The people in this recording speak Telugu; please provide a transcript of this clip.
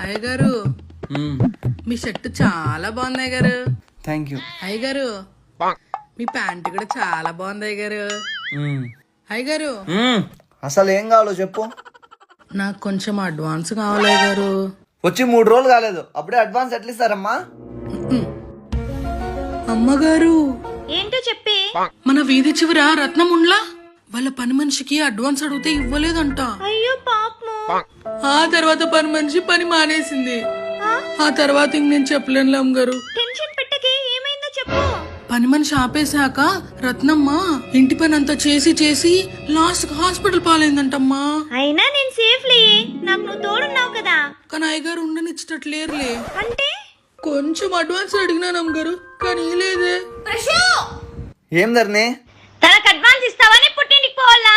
అయ్యగారు మీ షర్ట్ చాలా బాగుంది అయ్యగారు. Thank you. అయ్యగారు మీ ప్యాంట్ కూడా చాలా బాగుంది అయ్యగారు. అయ్యగారు అసలు ఏం కావాలో చెప్పు. నాకు కొంచెం అడ్వాన్స్ కావాలి అయ్యగారు. వచ్చి 3 రోజులు కాలేదు, అప్పుడే అడ్వాన్స్ ఎట్లా ఇస్తారమ్మా? అమ్మగారు ఏంటో చెప్పి. మన వీధి చివర రత్నం ఉండ్లా వాళ్ళ పని మనిషికి అడ్వాన్స్ అడిగితే ఇవ్వలేదంట. అయ్యో పాపము. ఆ తర్వాత పని మనిషి పని మానేసింది. ఆ తర్వాత ఇంక నేను చెప్పలేను అమ్మగారు. టెన్షన్ పెట్టకే, ఏమైందో చెప్పు. పని మనిషి ఆపేశాక రత్నమ్మ ఇంటి పని అంతా చేసి చేసి లాస్ట్ హాస్పిటల్ పాలైందంటమ్మా. అయినా నేను సేఫ్లీ, నాకు నువ్వు తోడున్నావు కదా. కానీ అయ్యగారు ఉండనిచ్చట్లేరులే. అంటే కొంచెం అడ్వాన్స్ అడిగినాను అమ్మగారు, కానీ లేదే. ఏం ధరణి? తనకు అడ్వాన్స్ ఇస్తావని పుట్టింటికి పోవాలా?